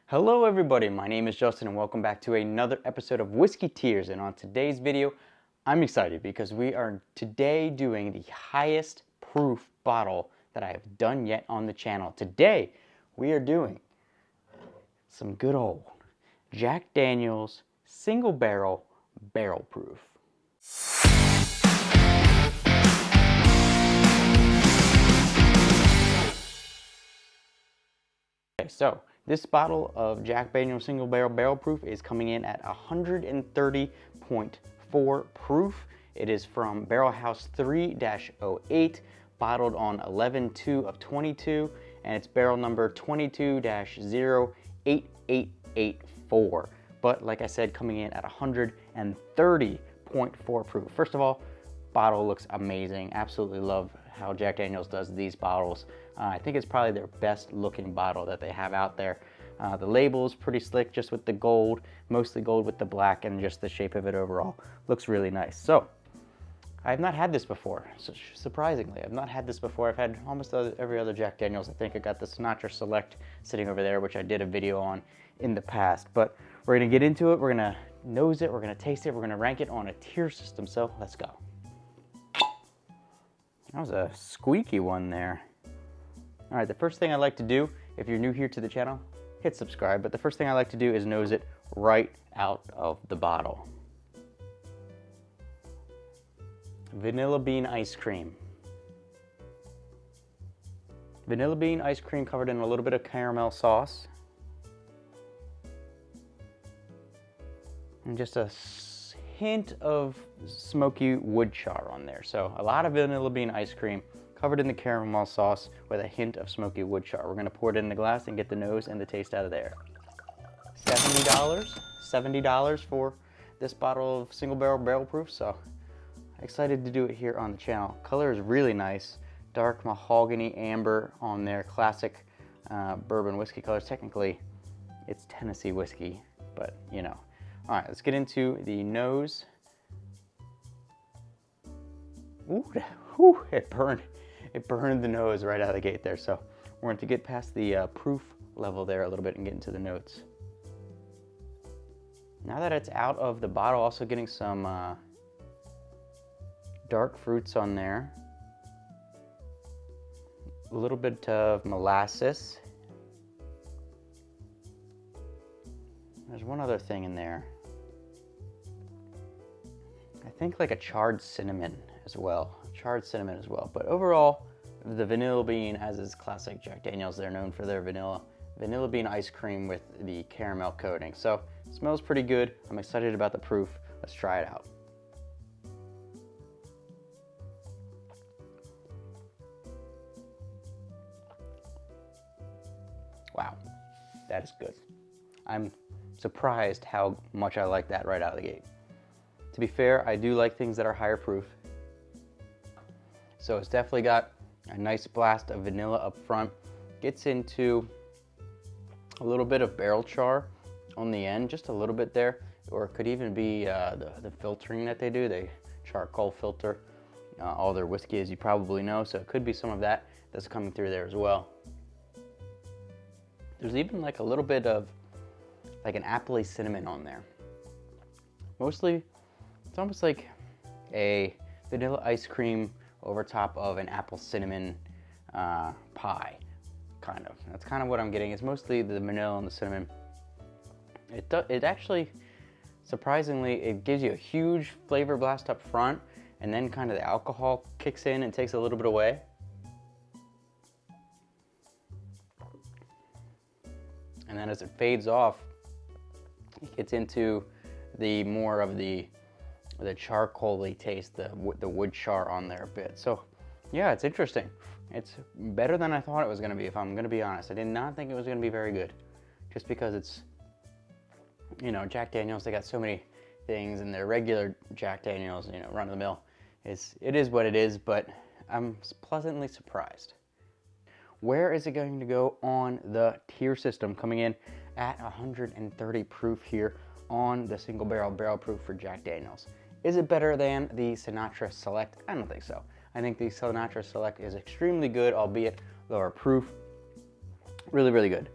Hello everybody, my name is Justin and welcome back to another episode of Whiskey Tears. And on today's video, I'm excited because we are today doing the highest proof bottle that I have done yet on the channel. Today, we are doing some good old Jack Daniel's single barrel proof. Okay, so this bottle of Jack Daniel's single barrel proof is coming in at 130.4 proof. It is from Barrel House 3-08, bottled on 11/2 of 22, and it's barrel number 22-08884. But like I said, coming in at 130.4 proof. First of all, bottle looks amazing. Absolutely love how Jack Daniel's does these bottles. I think it's probably their best looking bottle that they have out there. The label's pretty slick, just with the gold, mostly gold with the black, and just the shape of it overall. Looks really nice. So, I've not had this before, surprisingly. I've not had this before. I've had almost every other Jack Daniel's. I think I got the Sinatra Select sitting over there, which I did a video on in the past. But we're gonna get into it, we're gonna nose it, we're gonna taste it, we're gonna rank it on a tier system, so let's go. That was a squeaky one there. All right, the first thing I like to do, if you're new here to the channel, hit subscribe, but the first thing I like to do is nose it right out of the bottle. Vanilla bean ice cream. Vanilla bean ice cream covered in a little bit of caramel sauce. And just a hint of smoky wood char on there. So a lot of vanilla bean ice cream covered in the caramel sauce with a hint of smoky wood char. We're gonna pour it in the glass and get the nose and the taste out of there. $70 for this bottle of single barrel proof, so excited to do it here on the channel. Color is really nice. Dark mahogany amber on their classic bourbon whiskey colors. Technically, it's Tennessee whiskey, but you know. All right, let's get into the nose. Ooh, it burned the nose right out of the gate there. So we're going to get past the proof level there a little bit and get into the notes. Now that it's out of the bottle, also getting some dark fruits on there. A little bit of molasses. There's one other thing in there. I think like a charred cinnamon as well. But overall, the vanilla bean, as is classic Jack Daniel's, they're known for their vanilla bean ice cream with the caramel coating. So it smells pretty good. I'm excited about the proof. Let's try it out. Wow, that is good. I'm surprised how much I like that right out of the gate. To be fair, I do like things that are higher proof. So it's definitely got a nice blast of vanilla up front. Gets into a little bit of barrel char on the end, just a little bit there. Or it could even be the filtering that they do. They charcoal filter all their whiskey, as you probably know. So it could be some of that that's coming through there as well. There's even like a little bit of like an appley cinnamon on there. Mostly, it's almost like a vanilla ice cream over top of an apple cinnamon pie, kind of. That's kind of what I'm getting. It's mostly the vanilla and the cinnamon. It actually, surprisingly, it gives you a huge flavor blast up front, and then kind of the alcohol kicks in and takes a little bit away. And then as it fades off, it gets into the more of the charcoaly taste, the wood char on there a bit. So yeah, it's interesting. It's better than I thought it was gonna be, if I'm gonna be honest. I did not think it was gonna be very good, just because it's, you know, Jack Daniel's, they got so many things, and their regular Jack Daniel's, you know, run of the mill, it is what it is, but I'm pleasantly surprised. Where is it going to go on the tier system? Coming in at 130 proof here on the single barrel proof for Jack Daniel's. Is it better than the Sinatra Select? I don't think so. I think the Sinatra Select is extremely good, albeit lower proof. Really, really good.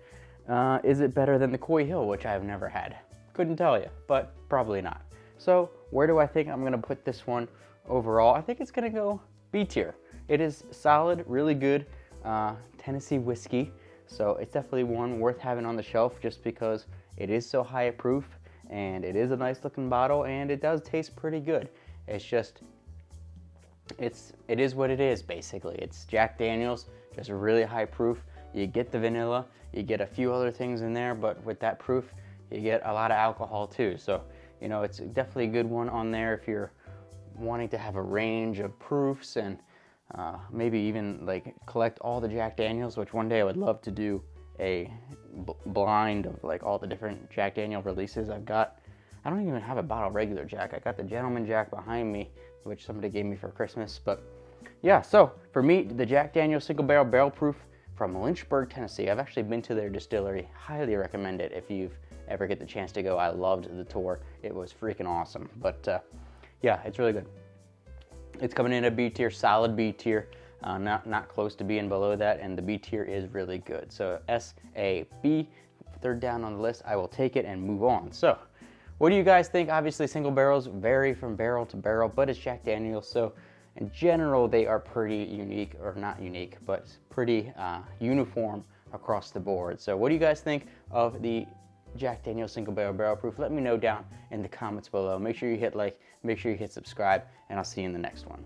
Is it better than the Coy Hill, which I've never had? Couldn't tell you, but probably not. So where do I think I'm gonna put this one overall? I think it's gonna go B tier. It is solid, really good Tennessee whiskey. So it's definitely one worth having on the shelf just because it is so high proof and it is a nice looking bottle and it does taste pretty good. It's just, it is what it is basically. It's Jack Daniel's, just really high proof. You get the vanilla, you get a few other things in there, but with that proof, you get a lot of alcohol too. So, you know, it's definitely a good one on there if you're wanting to have a range of proofs and maybe even like collect all the Jack Daniels, which one day I would love to do a blind of like all the different Jack Daniel releases I've got. I don't even have a bottle of regular Jack. I got the Gentleman Jack behind me, which somebody gave me for Christmas. But yeah, so for me, the Jack Daniel's Single Barrel Proof from Lynchburg, Tennessee. I've actually been to their distillery. Highly recommend it if you've ever get the chance to go. I loved the tour. It was freaking awesome. But yeah, it's really good. It's coming in a B tier, solid B tier, not close to being below that, and the B tier is really good. So S-A-B, third down on the list. I will take it and move on. So what do you guys think? Obviously, single barrels vary from barrel to barrel, but it's Jack Daniel's, so in general, they are pretty unique, or not unique, but pretty uniform across the board. So what do you guys think of the Jack Daniel's Single Barrel Proof? Let me know down in the comments below. Make sure you hit like, make sure you hit subscribe, and I'll see you in the next one.